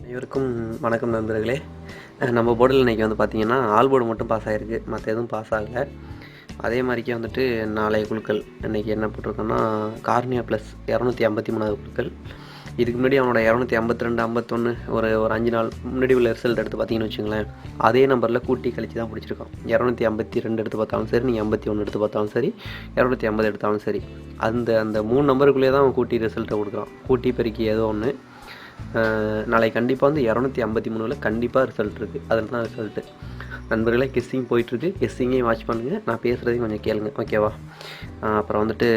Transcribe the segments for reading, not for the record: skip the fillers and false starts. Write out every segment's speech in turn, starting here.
அனைவருக்கும் வணக்கம் நண்பர்களே. நம்ம போர்டில் இன்றைக்கி வந்து பார்த்திங்கன்னா ஆல் போர்டு மட்டும் பாஸ் ஆகிருக்கு, மற்ற எதுவும் பாஸ் ஆகலை. அதே மாதிரிக்கே வந்துட்டு நாளைய குழுக்கள் இன்றைக்கி என்ன போட்டிருக்கோன்னா கார்னியா ப்ளஸ் 253 குழுக்கள். இதுக்கு முன்னாடி அவனோட 252 51 ஒரு 5 நாள் முன்னாடி உள்ள ரிசல்ட் எடுத்து பார்த்தீங்கன்னு வச்சுங்களேன், அதே நம்பரில் கூட்டி கழிச்சு தான் பிடிச்சிருக்கான். 252 எடுத்து பார்த்தாலும் சரி, நீங்கள் 51 எடுத்து பார்த்தாலும் சரி, 250 எடுத்தாலும் சரி, அந்த அந்த 3 நம்பருக்குள்ளே தான் அவன் கூட்டி ரிசல்ட்டை கொடுக்குறான். கூட்டி பெருக்கி ஏதோ ஒன்று நாளைக்கு கண்டிப்பாக வந்து 253 கண்டிப்பாக ரிசல்ட் இருக்குது. அதில் தான் ரிசல்ட்டு. நண்பர்களே, கெஸ்ஸிங் போயிட்டுருக்கு. கெஸ்ஸிங்கையும் வாட்ச் பண்ணுங்கள், நான் பேசுகிறதையும் கொஞ்சம் கேளுங்க, ஓகேவா? அப்புறம் வந்துட்டு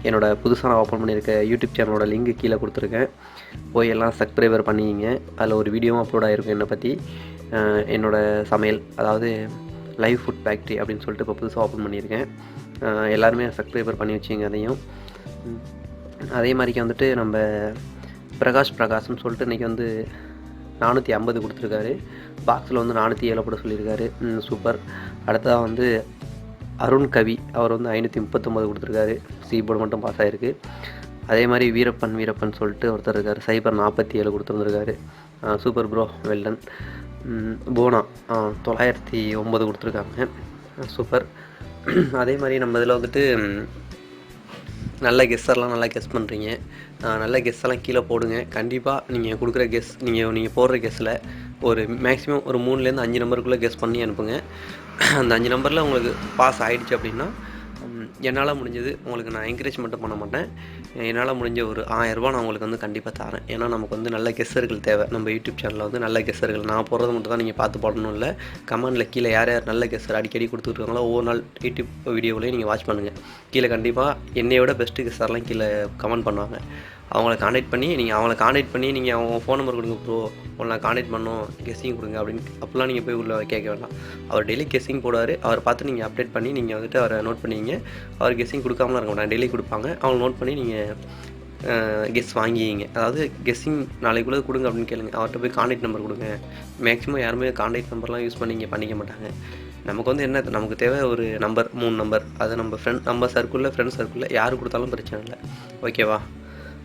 என்னோடய புதுசாக நான் ஓப்பன் பண்ணியிருக்க யூடியூப் சேனலோட லிங்க் கீழே கொடுத்துருக்கேன். போய் எல்லாம் சப்ஸ்கிரைபர் பண்ணிக்கிங்க. அதில் ஒரு வீடியோவும் அப்லோட் ஆகிருக்கும் என்னை பற்றி, என்னோடய சமையல், அதாவது லைவ் ஃபுட் ஃபேக்ட்ரி அப்படின்னு சொல்லிட்டு இப்போ புதுசாக ஓப்பன் பண்ணியிருக்கேன். எல்லாருமே சப்ஸ்கிரைபர் பண்ணி வச்சுங்க அதையும். அதே மாதிரிக்கு வந்துட்டு நம்ம பிரகாஷ்னு சொல்லிட்டு இன்றைக்கி வந்து 450 கொடுத்துருக்காரு. பாக்ஸில் வந்து 407 போட சொல்லியிருக்காரு. சூப்பர். அடுத்ததாக வந்து அருண் கவி, அவர் வந்து 539 கொடுத்துருக்காரு. சி போர்டு மட்டும் பாஸ் ஆகிருக்கு. அதே மாதிரி வீரப்பன் சொல்லிட்டு ஒருத்தர் இருக்கார், சைபர் 47 கொடுத்துருந்துருக்காரு. Super bro, well done. போனா 909 கொடுத்துருக்காங்க. சூப்பர். அதே மாதிரி நம்ம இதில் வந்துட்டு நல்ல கெஸ்ஸர்லாம் நல்லா கெஸ் பண்ணுறீங்க. நல்ல கெஸ்ஸெல்லாம் கீழே போடுங்க. கண்டிப்பாக நீங்கள் கொடுக்குற கெஸ், நீங்கள் போடுற கெஸ்ஸில் ஒரு மேக்ஸிமம் ஒரு 3லேருந்து 5 நம்பருக்குள்ளே கெஸ் பண்ணி அனுப்புங்க. அந்த 5 நம்பரில் உங்களுக்கு பாஸ் ஆகிடுச்சு அப்படின்னா என்னால் முடிஞ்சது உங்களுக்கு நான் என்கரேஜ் மட்டும் பண்ண மாட்டேன். என்னால் முடிஞ்ச ஒரு 1000 ரூபா நான் உங்களுக்கு வந்து கண்டிப்பாக தரேன். ஏன்னா நமக்கு வந்து நல்ல கெஸ்ஸர்கள் தேவை. நம்ம யூடியூப் சேனலில் வந்து நல்ல கெஸ்ஸர்கள், நான் போடுறது மட்டும் தான் நீங்கள் பார்த்து போடணும் இல்லை. கமெண்டில் கீழே யார் நல்ல கெஸ்ஸர் அடிக்கடி கொடுத்துருக்காங்களோ ஒவ்வொரு நாள் யூடியூப் வீடியோவிலையும் நீங்கள் வாட்ச் பண்ணுங்கள். கீழே கண்டிப்பாக என்னையோட பெஸ்ட்டு கெஸ்ஸர்லாம் கீழே கமெண்ட் பண்ணுவாங்க. அவங்கள கான்டாக்ட் பண்ணி நீங்கள் அவங்க ஃபோன் நம்பர் கொடுங்க ப்ரோ, உங்களை நான் கான்டாக்ட் பண்ணோம், கெஸ்ஸிங் கொடுங்க அப்படிலாம் நீங்கள் போய் உள்ளே கேட்க வேண்டாம். அவர் டெய்லி கெஸ்ஸிங் போடுவார். அவரை பார்த்து நீங்கள் அப்டேட் பண்ணி நீங்கள் வந்துட்டு அவரை நோட் பண்ணிக்கிங்க. அவர் கெஸ்ஸிங் கொடுக்காமலாம் இருக்க மாட்டாங்க, டெய்லி கொடுப்பாங்க. அவங்க நோட் பண்ணி நீங்கள் கெஸ் வாங்கிக்கிங்க. அதாவது கெஸ்ஸிங் நாளைக்குள்ளே கொடுங்க அப்படின்னு கேளுங்க. அவர்கிட்ட போய் கான்டாக்ட் நம்பர் கொடுங்க. மேக்ஸிமம் யாருமே கான்டாக்ட் நம்பர்லாம் யூஸ் பண்ணிக்க மாட்டாங்க. நமக்கு வந்து என்ன, நமக்கு தேவை ஒரு நம்பர், 3 நம்பர். அது நம்ம ஃப்ரெண்ட் சர்க்கிளில் யார் கொடுத்தாலும் பிரச்சனை இல்லை, ஓகேவா?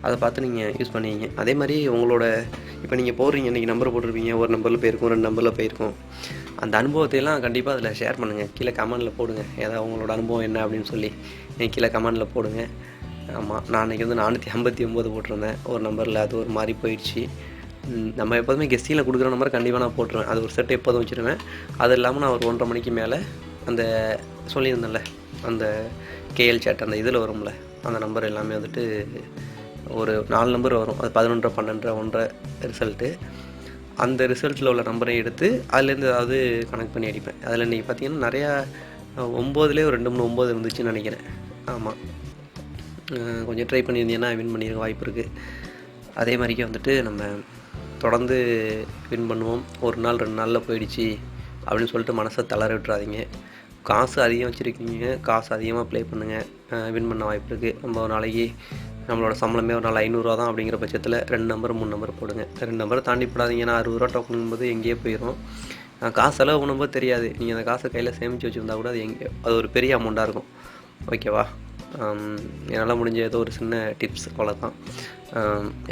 அதை பார்த்து நீங்கள் யூஸ் பண்ணிக்கிங்க. அதே மாதிரி உங்களோட இப்போ நீங்கள் போடுறீங்க, இன்றைக்கி நம்பர் போட்டிருப்பீங்க, ஒரு நம்பரில் போயிருக்கும், 2 நம்பரில் போயிருக்கும். அந்த அனுபவத்தையெல்லாம் கண்டிப்பாக அதில் ஷேர் பண்ணுங்கள். கீழே கமெண்டில் போடுங்க, ஏதாவது உங்களோட அனுபவம் என்ன அப்படின்னு சொல்லி கீழே கமெண்டில் போடுங்க. ஆமாம், நான் அன்றைக்கி வந்து 459 போட்டிருந்தேன் ஒரு நம்பரில். அது ஒரு மாதிரி போயிடுச்சு. நம்ம எப்போதுமே கெஸ்டிங்கில் கொடுக்குற நம்பர் கண்டிப்பாக நான் போட்டுருவேன். அது ஒரு செட்டை எப்போதும் வச்சுருவேன். அது இல்லாமல் நான் ஒரு 1:30 மணிக்கு மேலே அந்த சொல்லியிருந்தேன்ல, அந்த கேஎல் சேட் அந்த இதில் வரும்ல, அந்த நம்பர் எல்லாமே வந்துட்டு ஒரு 4 நம்பர் வரும். அது 11, 12, 1 ரிசல்ட்டு. அந்த ரிசல்ட்டில் உள்ள நம்பரை எடுத்து அதுலேருந்து ஏதாவது கனெக்ட் பண்ணி அடிப்பேன். அதில் இன்றைக்கி பார்த்தீங்கன்னா நிறையா 9லேயே ஒரு 2, 3, 9 இருந்துச்சுன்னு நினைக்கிறேன். ஆமாம், கொஞ்சம் ட்ரை பண்ணியிருந்தீங்கன்னா வின் பண்ணியிருக்க வாய்ப்பு இருக்குது. அதே மாதிரிக்கே வந்துட்டு நம்ம தொடர்ந்து வின் பண்ணுவோம். ஒரு நாள் 2 நாளில் போயிடுச்சு அப்படின்னு சொல்லிட்டு மனசை தளர விட்டுறாதீங்க. காசு அதிகம் வச்சுருக்கீங்க, காசு அதிகமாக ப்ளே பண்ணுங்கள், வின் பண்ண வாய்ப்பு இருக்குது. நம்ம ஒரு நாளைக்கு நம்மளோட சம்பளமே ஒரு நாள் 500 ரூபா தான். அப்படிங்கிற பட்சத்தில் 2 நம்பர் 3 நம்பர் போடுங்க. 2 நம்பரை தாண்டி போடாதீங்க. ஏன்னா 60 ரூபா டோக்கனுங்கும்போது எங்கேயே போயிடும். காசு செலவு பண்ணும்போது தெரியாது. நீங்கள் அந்த காசை கையில் சேமித்து வச்சுருந்தா கூட அது ஒரு பெரிய அமௌண்ட்டாக இருக்கும், ஓகேவா? என்னால் முடிஞ்ச ஏதோ ஒரு சின்ன டிப்ஸ், அவ்வளோதான்.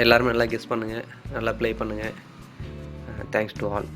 எல்லாருமே நல்லா கெஸ் பண்ணுங்கள், நல்லா ப்ளே பண்ணுங்கள். Thanks to all.